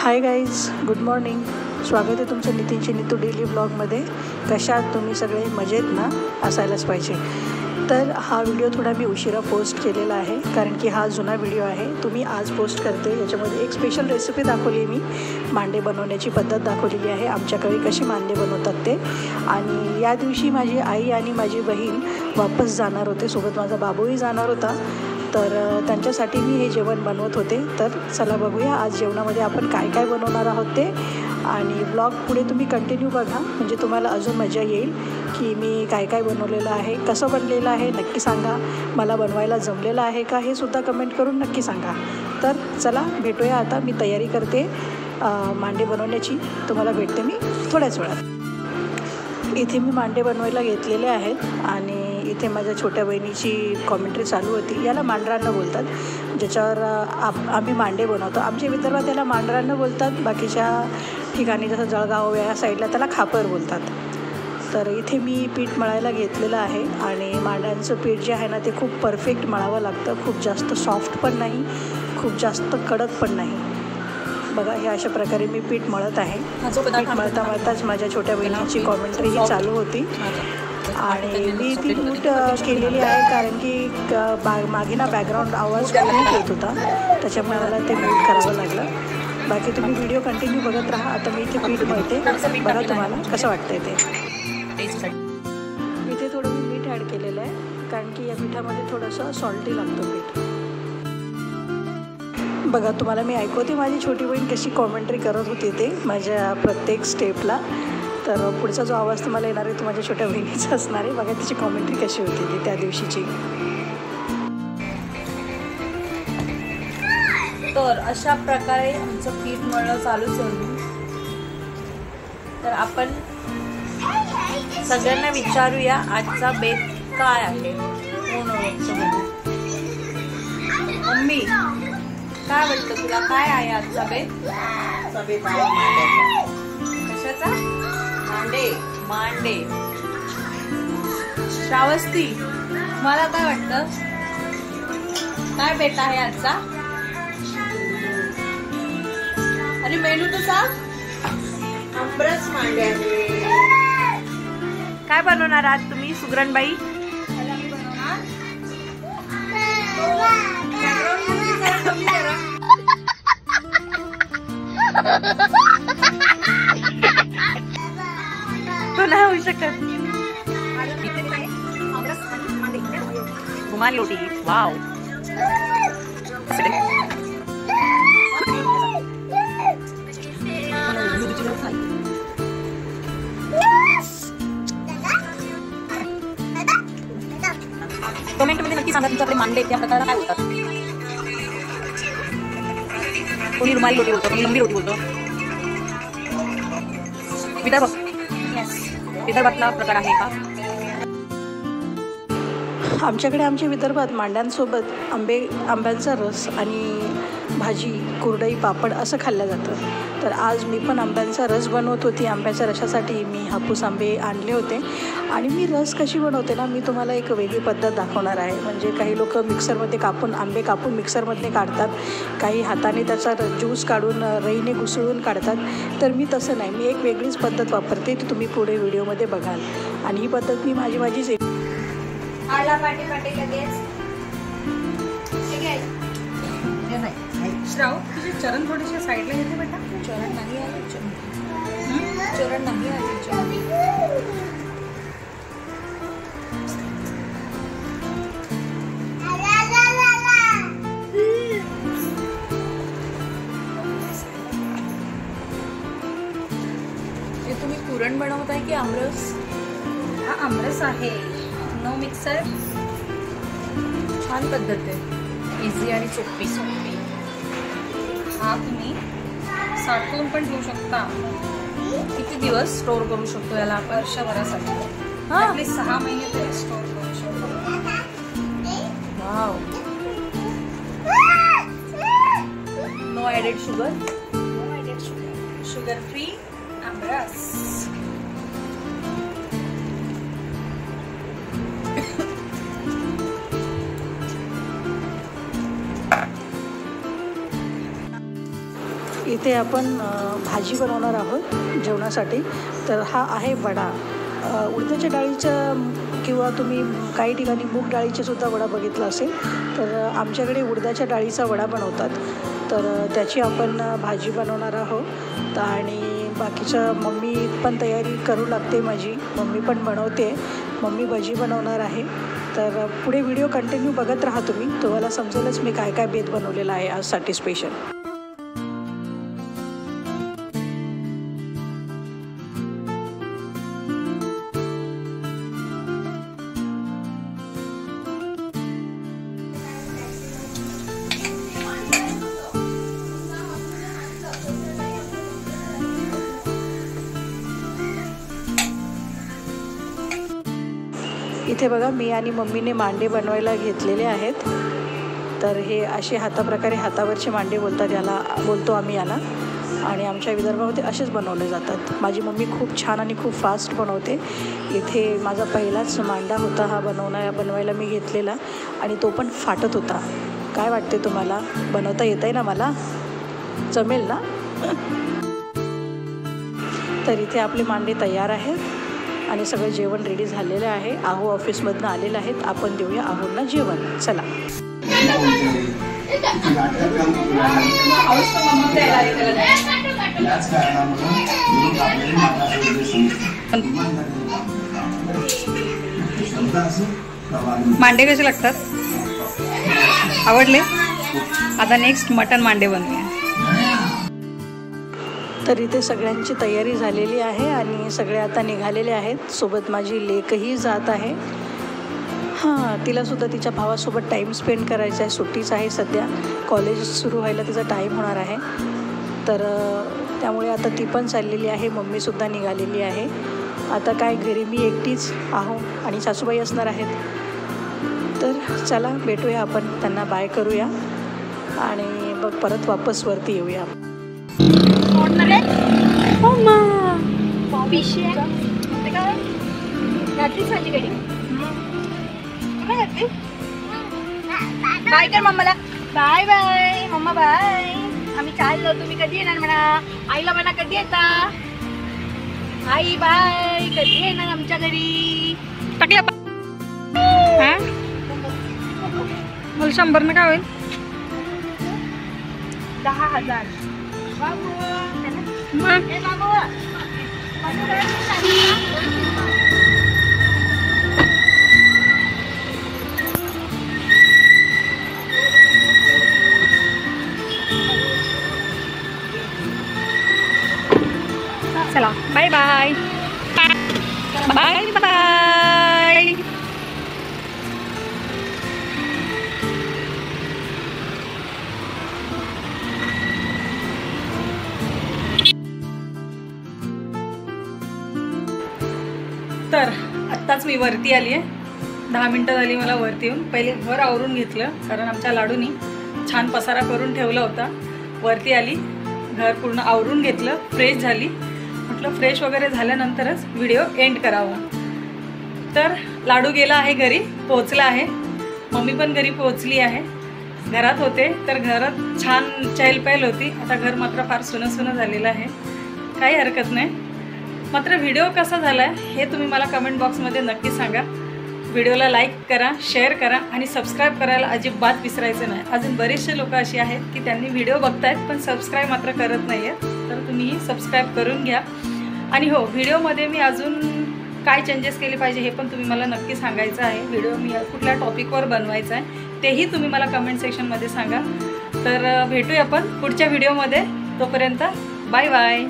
Hi guys, good morning. स्वागत आहे तुमचं नितीनची नीतू डेली ब्लॉगमध्ये. कशात तुम्ही सगळे मजेत ना? असायलाच पाहिजे. तर हा व्हिडिओ थोडा मी उशिरा पोस्ट केलेला आहे, कारण की हा जुना व्हिडिओ आहे. तुम्ही आज पोस्ट करते. याच्यामध्ये एक स्पेशल रेसिपी दाखवली मी, मांडे बनवण्याची पद्धत दाखवलेली आहे. आमच्याकडे कशी मांडे बनवतात ते. आणि या दिवशी माझी आई आणि माझी बहीण वापस जाणार होते, सोबत माझा बाबूही जाणार होता. तर त्यांच्यासाठी मी हे जेवण बनवत होते. तर चला बघूया आज जेवणामध्ये आपण काय काय बनवणार आहोत ते. आणि ब्लॉग पुढे तुम्ही कंटिन्यू बघा, म्हणजे तुम्हाला अजून मजा येईल की मी काय काय बनवलेलं आहे, कसं बनलेलं आहे नक्की सांगा. मला बनवायला जमलेलं आहे का हे सुद्धा कमेंट करून नक्की सांगा. तर चला भेटूया. आता मी तयारी करते मांडे बनवण्याची. तुम्हाला भेटते मी थोड्याच वेळात. इथे मी मांडे बनवायला घेतलेले आहेत आणि इथे माझ्या छोट्या बहिणीची कॉमेंट्री चालू होती. याला मांडरानं बोलतात, ज्याच्यावर आम्ही मांडे बनवतो. आमच्या विदर्भात याला मांडरानं बोलतात, बाकीच्या ठिकाणी जसं जळगाव या साईडला त्याला खापर बोलतात. तर इथे मी पीठ मळायला घेतलेलं आहे आणि मांड्यांचं पीठ जे आहे ना ते खूप परफेक्ट मळावं लागतं. खूप जास्त सॉफ्ट पण नाही, खूप जास्त कडक पण नाही. बघा, हे अशा प्रकारे मी पीठ मळत आहे. पीठ मळता मळताच माझ्या छोट्या बहिणीची कॉमेंट्री ही चालू होती. आणि मी ती म्यूट केलेली आहे, कारण की मागे ना बॅकग्राऊंड आवाज खूप येत होता, त्याच्यामुळे मला ते म्यूट करावं लागलं. बाकी तुम्ही व्हिडिओ कंटिन्यू बघत राहा. आता मी इथे पीठ मळते, बघा तुम्हाला कसं वाटतंय ते. इथे थोडं मी मीठ ॲड केलेलं आहे, कारण की या पिठामध्ये थोडंसं सॉल्टी लागतं पीठ. बघा, तुम्हाला मी ऐकवते माझी छोटी बहीण कशी कॉमेंट्री करत होती ते माझ्या प्रत्येक स्टेपला. तर पुढचा जो आवाज तुम्हाला येणार आहे तो माझ्या छोट्या बहिणीचा असणार आहे. बघा तिची कॉमेंट्री कशी होती ती त्या दिवशीची. तर अशा प्रकारे आमचं पीठ मळणं चालूच आहे. तर आपण सगळ्यांना विचारूया आजचा बेत काय आहे. कोण ओळखतो? मम्मी, काय वाटतं तुला, काय आहे आजचा बेत? कशाचा? मांडे. श्रावस्ती, मला काय वाटतं, काय बेत आहे आजचा? आणि मेनू तर सांग. आमरस मांडे आहे. काय बनवणार आज तुम्ही सुगरणबाई? तो नाही होऊ शकत. रुमाली रोटी, वाव. कमेंट मध्ये नक्की सांगा तुमच्याकडे मांडे त्या प्रकाराला काय बोलतात. कोणी रुमाली रोटी बोलतो, कोणी लंबी रोटी बोलतो. विदर्भातला प्रकार आहे का? आमच्याकडे आमच्या विदर्भात मांड्यांसोबत आंब्यांचा रस आणि भाजी, कुरडई, पापड असं खाल्लं जातं. तर आज मी पण आंब्यांचा रस बनवत होती. आंब्याच्या रसासाठी मी हापूस आंबे आणले होते आणि मी रस कशी बनवते ना, मी तुम्हाला एक वेगळी पद्धत दाखवणार आहे. म्हणजे काही लोक मिक्सरमध्ये आंबे कापून मिक्सरमध्ये काढतात, काही हाताने त्याचा ज्यूस काढून रईने घुसळून काढतात. तर मी तसं नाही, मी एक वेगळीच पद्धत वापरते, ती तुम्ही पुढे व्हिडिओमध्ये बघाल. आणि ही पद्धत मी माझीच आला पाटे लगेच. श्राव, तुझे चरण थोडेसे साईडला घेते बेटा. चरण नाही आले. तुम्ही पुरण बनवताय की आमरस? हा आमरस आहे. No mixer. छान पद्धत आहे, इझी आणि सोपी. हा तुम्ही साठवून पण ठेवू शकता. किती दिवस स्टोर करू शकतो याला? वर्षभरासाठी. हा, आपले 6 महिने तरी स्टोर करू शकतो. Wow. No added sugar. Sugar free aamras. इथे आपण भाजी बनवणार आहोत जेवणासाठी. तर हा आहे वडा. उडदाच्या डाळीचा किंवा तुम्ही काही ठिकाणी मूग डाळीचे सुद्धा वडा बघितला असेल. तर आमच्याकडे उडदाच्या डाळीचा वडा बनवतात. तर त्याची आपण भाजी बनवणार आहोत. आणि बाकीचं मम्मी पण तयारी करू लागते. माझी मम्मी पण बनवते. मम्मी भजी बनवणार आहे. तर पुढे व्हिडिओ कंटिन्यू बघत राहा तुम्ही. तुम्हाला समजेलच मी काय काय बेत बनवलेला आहे आजसाठी स्पेशल. इथे बघा मी आणि मम्मीने मांडे बनवायला घेतलेले आहेत. तर हे असे हाताप्रकारे हातावरचे मांडे बोलतो आम्ही याला. आणि आमच्या विदर्भामध्ये असेच बनवले जातात. माझी मम्मी खूप छान आणि खूप फास्ट बनवते. इथे माझा पहिलाच मांडा होता हा बनवायला मी घेतलेला. आणि तो पण फाटत होता. काय वाटते तुम्हाला? बनवता येत आहे ना मला? जमेल ना? तर इथे आपले मांडे तयार आहेत. आणि सगळं जेवण रेडी झालेलं आहे. आहो ऑफिसमधनं आलेलं आहेत. आपण देऊया आहोंना जेवण. चला. मांडे कसे लागतात? आवडले? आता नेक्स्ट मटन मांडे बनवूया. तर इथे सगळ्यांची तयारी झालेली आहे आणि सगळे आता निघालेले आहेत. सोबत माझी लेकही जात आहे. हां, तिलासुद्धा तिच्या भावासोबत टाईम स्पेंड करायचा आहे. सुट्टीच आहे सध्या. कॉलेज सुरू व्हायला तिचा टाईम होणार आहे. तर त्यामुळे आता ती पण चाललेली आहे. मम्मीसुद्धा निघालेली आहे. आता काय घरी मी एकटीच आहो आणि सासूबाई असणार आहेत. तर चला भेटूया आपण. त्यांना बाय करूया आणि मग परत वापस वरती येऊया. बाय कर मम्माला. Bye bye mama bye. आम्ही चाललो. तुम्ही कधी येणार म्हणा? आईला म्हणा कधी येता? आई बाय. कधी येणार आमच्या घरी? टाकल्या मला 100 न काय होईल? 10,000. चला बाय बाय. Bye bye. तर आत्ताच मी वरती आली आहे. 10 मिनटं झाली मला वरती येऊन. पहिले घर आवरून घेतलं कारण आमच्या लाडूनी छान पसारा करून ठेवला होता. वरती आली, घर पूर्ण आवरून घेतलं, फ्रेश झाली. म्हटलं फ्रेश वगैरे झाल्यानंतरच व्हिडिओ एंड करावा. तर लाडू गेला आहे घरी, पोहोचला आहे. मम्मी पण घरी पोहोचली आहे. घरात होते तर घरात छान चहलपहल होती. आता घर मात्र फार सुनं सुनं झालेलं आहे. काही हरकत नाही. मात्र व्हिडिओ कसा झाला आहे हे तुम्ही मला कमेंट बॉक्समध्ये नक्की सांगा. व्हिडिओला लाईक करा, शेअर करा आणि सबस्क्राईब करायला अजिबात विसरायचं नाही. अजून बरेचसे लोक अशी आहेत की त्यांनी व्हिडिओ बघतायत पण सबस्क्राईब मात्र करत नाही आहेत. तर तुम्हीही सबस्क्राईब करून घ्या. आणि हो, व्हिडिओमध्ये मी अजून काय चेंजेस केले पाहिजे हे पण तुम्ही मला नक्की सांगायचं आहे. व्हिडिओ मी कुठल्या टॉपिकवर बनवायचा आहे तेही तुम्ही मला कमेंट सेक्शनमध्ये सांगा. तर भेटूया आपण पुढच्या व्हिडिओमध्ये. तोपर्यंत बाय बाय.